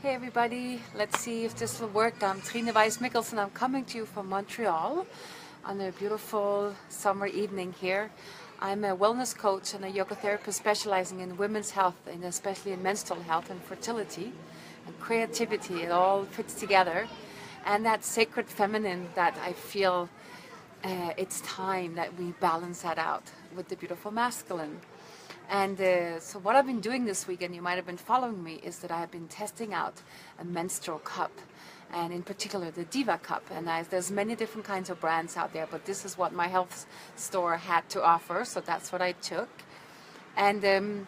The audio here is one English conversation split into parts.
Hey everybody, let's see if this will work. I'm Trine Weiss-Mikkelsen. I'm coming to you from Montreal on a beautiful summer evening here. I'm a wellness coach and a yoga therapist specializing in women's health, and especially in menstrual health and fertility and creativity. It all fits together. And that sacred feminine that I feel it's time that we balance that out with the beautiful masculine. And so what I've been doing this week, and you might have been following me, is that I have been testing out a menstrual cup, and in particular the Diva cup. And there's many different kinds of brands out there, but this is what my health store had to offer, so that's what I took. And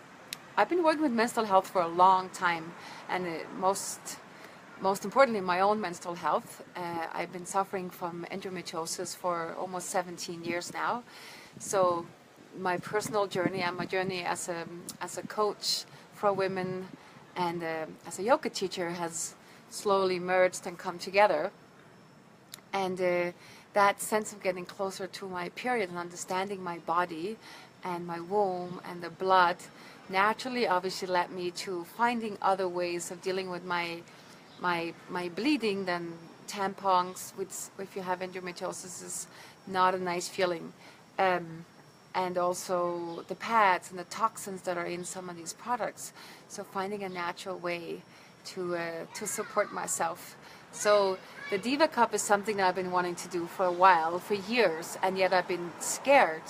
I've been working with menstrual health for a long time, and most importantly, my own menstrual health. I've been suffering from endometriosis for almost 17 years now. So my personal journey and my journey as a coach for women and as a yoga teacher has slowly merged and come together. And that sense of getting closer to my period and understanding my body and my womb and the blood naturally obviously led me to finding other ways of dealing with my bleeding than tampons, which if you have endometriosis is not a nice feeling. And also the pads and the toxins that are in some of these products. So finding a natural way to support myself. So the Diva Cup is something that I've been wanting to do for a while, for years, and yet I've been scared,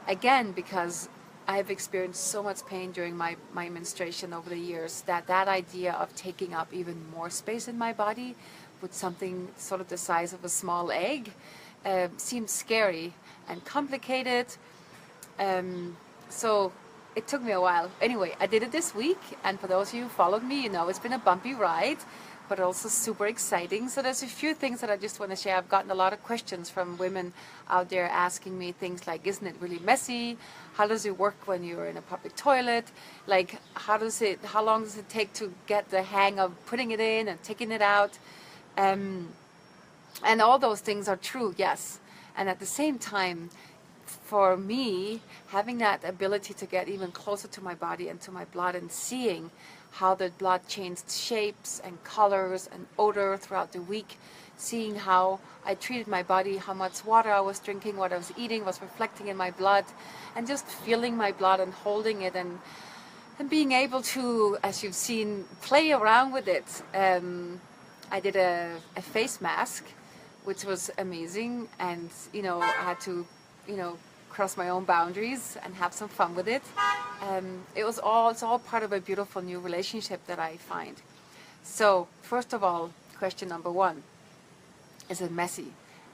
again, because I've experienced so much pain during my menstruation over the years that idea of taking up even more space in my body with something sort of the size of a small egg seems scary and complicated. So it took me a while. Anyway, I did it this week, and for those of you who followed me, you know it's been a bumpy ride, but also super exciting. So there's a few things that I just want to share. I've gotten a lot of questions from women out there asking me things like, isn't it really messy? How does it work when you're in a public toilet? Like, how long does it take to get the hang of putting it in and taking it out? And all those things are true, yes. And at the same time, for me, having that ability to get even closer to my body and to my blood and seeing how the blood changed shapes and colors and odor throughout the week, seeing how I treated my body, how much water I was drinking, what I was eating was reflecting in my blood, and just feeling my blood and holding it and being able to, as you've seen, play around with it. I did a face mask, which was amazing, and I had to cross my own boundaries and have some fun with it. It's all part of a beautiful new relationship that I find. So first of all, question number one, is it messy?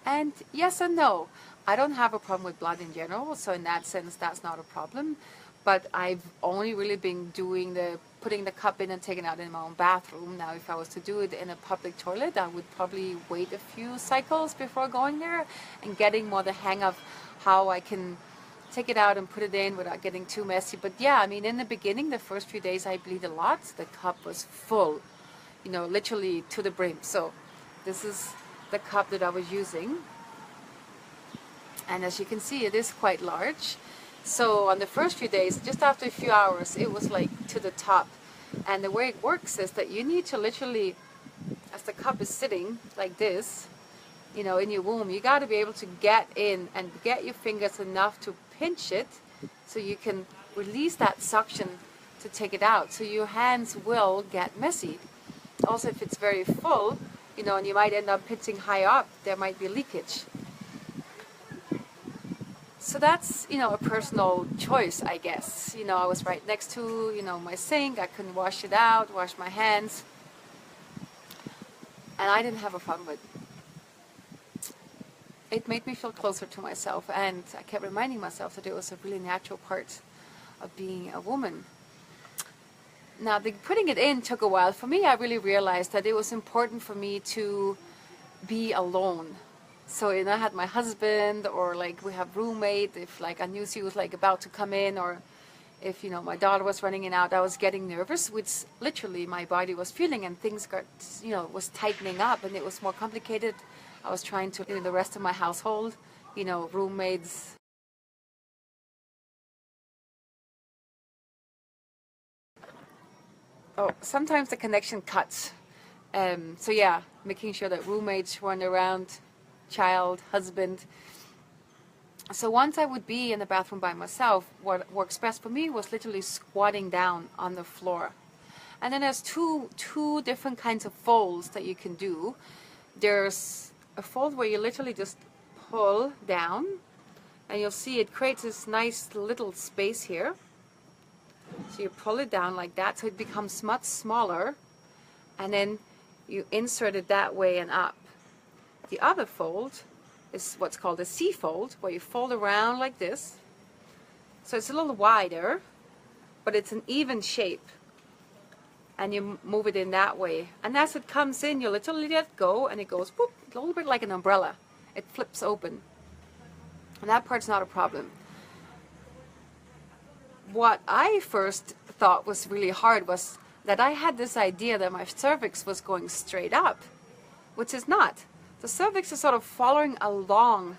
And yes and no. I don't have a problem with blood in general, so in that sense that's not a problem. But I've only really been doing putting the cup in and taking it out in my own bathroom. Now if I was to do it in a public toilet, I would probably wait a few cycles before going there and getting more the hang of how I can take it out and put it in without getting too messy. But yeah, I mean, in the beginning, the first few days I bleed a lot. The cup was full, literally to the brim. So this is the cup that I was using. And as you can see, it is quite large. So on the first few days, just after a few hours, it was like to the top. And the way it works is that you need to literally, as the cup is sitting like this, in your womb, you got to be able to get in and get your fingers enough to pinch it so you can release that suction to take it out. So your hands will get messy. Also, if it's very full, and you might end up pinching high up, there might be leakage. So that's, a personal choice, I guess. I was right next to, my sink. I couldn't wash it out, wash my hands. And I didn't have a problem with it. It made me feel closer to myself, and I kept reminding myself that it was a really natural part of being a woman. Now, putting it in took a while. For me, I really realized that it was important for me to be alone. So, I had my husband, or like we have roommate, if like I knew she was like about to come in, or if, my daughter was running in and out, I was getting nervous, which literally my body was feeling, and things got, was tightening up, and it was more complicated. I was trying to, the rest of my household, roommates. Oh, sometimes the connection cuts. So yeah, making sure that roommates weren't around, child, husband. So once I would be in the bathroom by myself, what works best for me was literally squatting down on the floor. And then there's two different kinds of folds that you can do. There's a fold where you literally just pull down, and you'll see it creates this nice little space here. So you pull it down like that so it becomes much smaller, and then you insert it that way and up. The other fold is what's called a C fold, where you fold around like this. So it's a little wider, but it's an even shape. And you move it in that way. And as it comes in, you literally let go, and it goes whoop, a little bit like an umbrella. It flips open. And that part's not a problem. What I first thought was really hard was that I had this idea that my cervix was going straight up, which is not. The cervix is sort of following along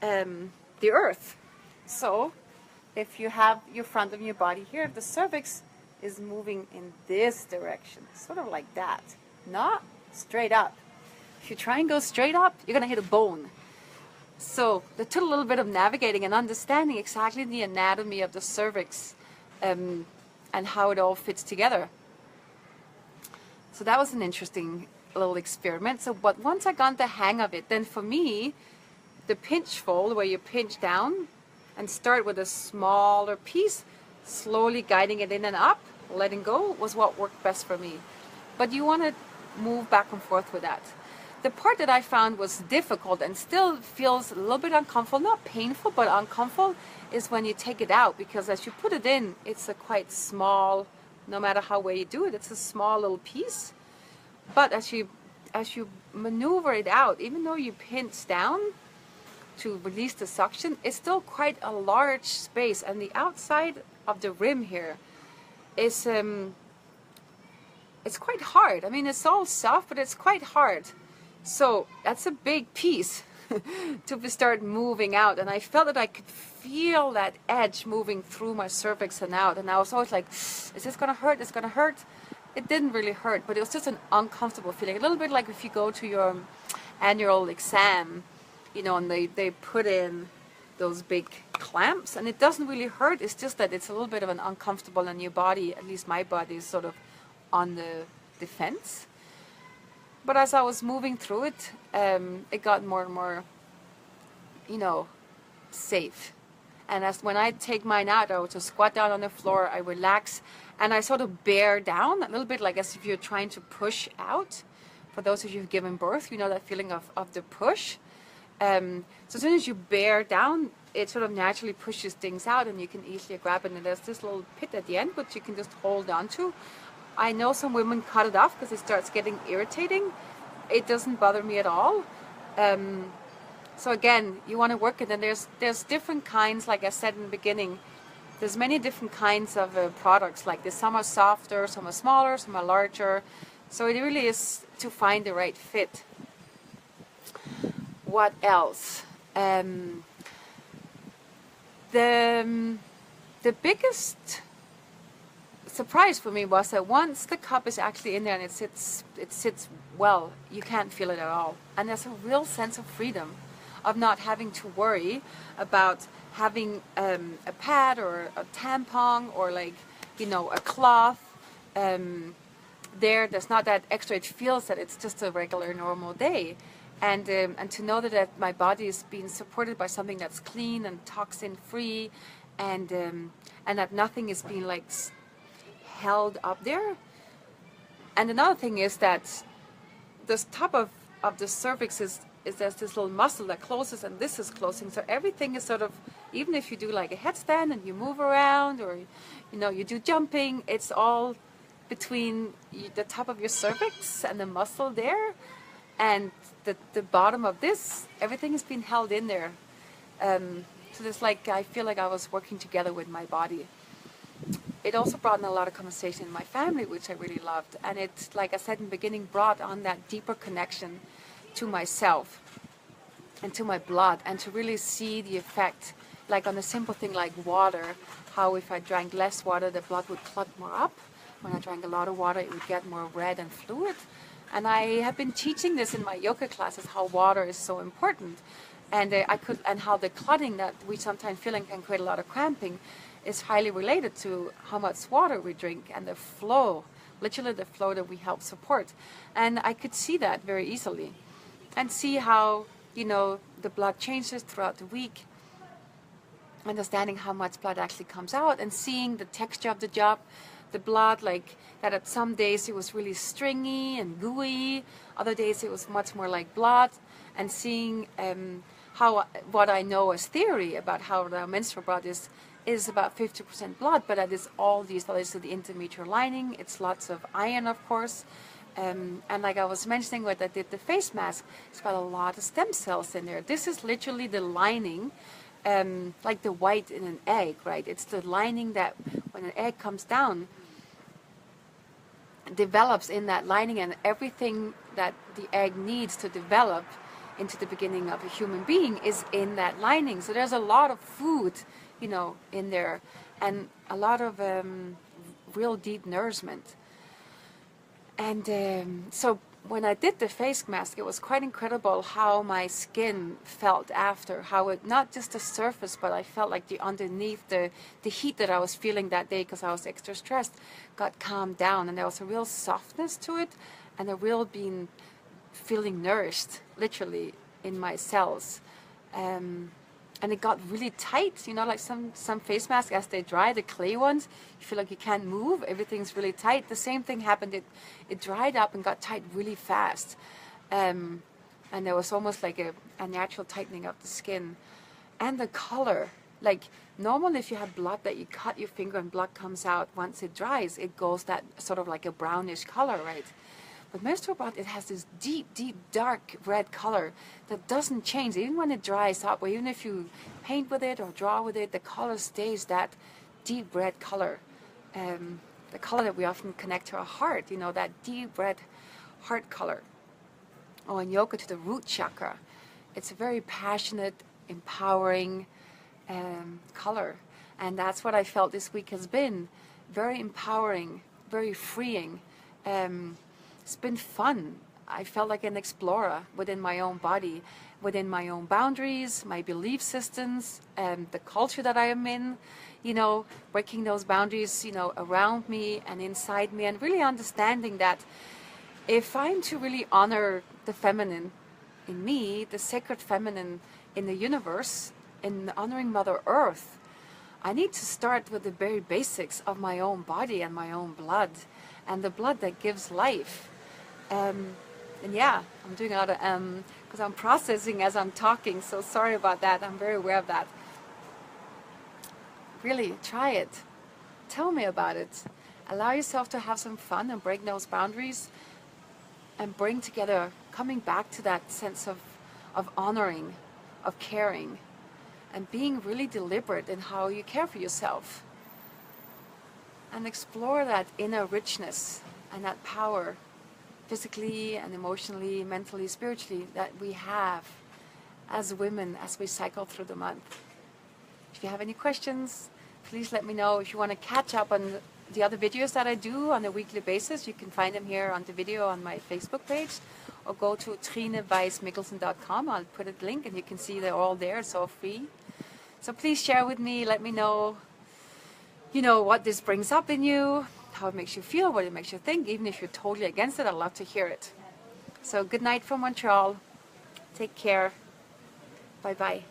the earth. So if you have your front of your body here, the cervix is moving in this direction, sort of like that, not straight up. If you try and go straight up, you're gonna hit a bone. So that took a little bit of navigating and understanding exactly the anatomy of the cervix and how it all fits together. So that was an interesting little experiment. So, but once I got the hang of it, then for me, the pinch fold, where you pinch down and start with a smaller piece, slowly guiding it in and up, letting go, was what worked best for me. But you want to move back and forth with that. The part that I found was difficult and still feels a little bit uncomfortable, not painful, but uncomfortable, is when you take it out, because as you put it in, it's a quite small, no matter how well you do it, it's a small little piece. But as you maneuver it out, even though you pinch down to release the suction, it's still quite a large space, and the outside of the rim here is it's quite hard. I mean, it's all soft, but it's quite hard. So that's a big piece to start moving out, and I felt that I could feel that edge moving through my cervix and out, and I was always like, is this gonna hurt? It's gonna hurt. It didn't really hurt, but it was just an uncomfortable feeling. A little bit like if you go to your annual exam, you know, and they put in those big clamps, and it doesn't really hurt. It's just that it's a little bit of an uncomfortable, and your body, at least my body, is sort of on the defense. But as I was moving through it, it got more and more, you know, safe. And as when I take mine out, I would just squat down on the floor, I relax, and I sort of bear down a little bit, like as if you're trying to push out. For those of you who've given birth, you know that feeling of the push. So as soon as you bear down, it sort of naturally pushes things out, and you can easily grab it. And there's this little pit at the end, which you can just hold on to. I know some women cut it off because it starts getting irritating. It doesn't bother me at all. So again, you want to work it, and there's different kinds, like I said in the beginning. There's many different kinds of products like this. Some are softer, some are smaller, some are larger. So it really is to find the right fit. What else? The biggest surprise for me was that once the cup is actually in there and it sits well, you can't feel it at all. And there's a real sense of freedom, of not having to worry about having a pad or a tampon or, like, you know, a cloth there's not that extra. It feels that it's just a regular normal day, and to know that my body is being supported by something that's clean and toxin free, and that nothing is being like held up there. And another thing is that the top of the cervix is there's this little muscle that closes, and this is closing, so everything is sort of, even if you do like a headstand and you move around, or you know, you do jumping, it's all between the top of your cervix and the muscle there, and the bottom of this, everything has been held in there. So there's like, I feel like I was working together with my body. It also brought in a lot of conversation in my family, which I really loved, and it, like I said in the beginning, brought on that deeper connection to myself and to my blood, and to really see the effect, like on a simple thing like water, how if I drank less water, the blood would clot more up, when I drank a lot of water, it would get more red and fluid. And I have been teaching this in my yoga classes, how water is so important. And and how the clotting that we sometimes feel and can create a lot of cramping is highly related to how much water we drink and the flow, literally the flow that we help support. And I could see that very easily and see how, you know, the blood changes throughout the week, understanding how much blood actually comes out and seeing the texture of the blood, like that at some days it was really stringy and gooey, other days it was much more like blood, and seeing how what I know as theory about how the menstrual blood is about 50% blood, but that is all these others to the intermediate lining. It's lots of iron, of course. And like I was mentioning when I did the face mask, it's got a lot of stem cells in there. This is literally the lining, like the white in an egg, right? It's the lining that when an egg comes down, develops in that lining, and everything that the egg needs to develop into the beginning of a human being is in that lining. So there's a lot of food, you know, in there, and a lot of real deep nourishment. And so when I did the face mask, it was quite incredible how my skin felt after, how it, not just the surface, but I felt like the underneath, the heat that I was feeling that day because I was extra stressed, got calmed down, and there was a real softness to it and a real feeling nourished, literally, in my cells. And it got really tight, you know, like some face masks, as they dry, the clay ones, you feel like you can't move, everything's really tight. The same thing happened, it dried up and got tight really fast. And there was almost like a natural tightening of the skin. And the color, like normally if you have blood that you cut your finger and blood comes out, once it dries, it goes that sort of like a brownish color, right? But menstrual blood, it has this deep, deep, dark red color that doesn't change. Even when it dries up, or even if you paint with it or draw with it, the color stays that deep red color. The color that we often connect to our heart, you know, that deep red heart color. Or in yoga, to the root chakra. It's a very passionate, empowering color. And that's what I felt this week has been. Very empowering, very freeing. It's been fun. I felt like an explorer within my own body, within my own boundaries, my belief systems, the culture that I am in, you know, breaking those boundaries, you know, around me and inside me, and really understanding that if I'm to really honor the feminine in me, the sacred feminine in the universe, in honoring Mother Earth, I need to start with the very basics of my own body and my own blood, and the blood that gives life. And yeah, I'm doing a lot of because I'm processing as I'm talking, so sorry about that. I'm very aware of that. Really, try it. Tell me about it. Allow yourself to have some fun and break those boundaries and bring together, coming back to that sense of honoring, of caring, and being really deliberate in how you care for yourself. And explore that inner richness and that power, physically and emotionally, mentally, spiritually, that we have as women as we cycle through the month. If you have any questions, please let me know. If you want to catch up on the other videos that I do on a weekly basis, you can find them here on the video on my Facebook page, or go to trineweismikkelsen.com. I'll put a link and you can see they're all there. It's all free. So please share with me, let me know, you know, what this brings up in you, how it makes you feel, what it makes you think. Even if you're totally against it, I'd love to hear it. So good night from Montreal. Take care. Bye-bye.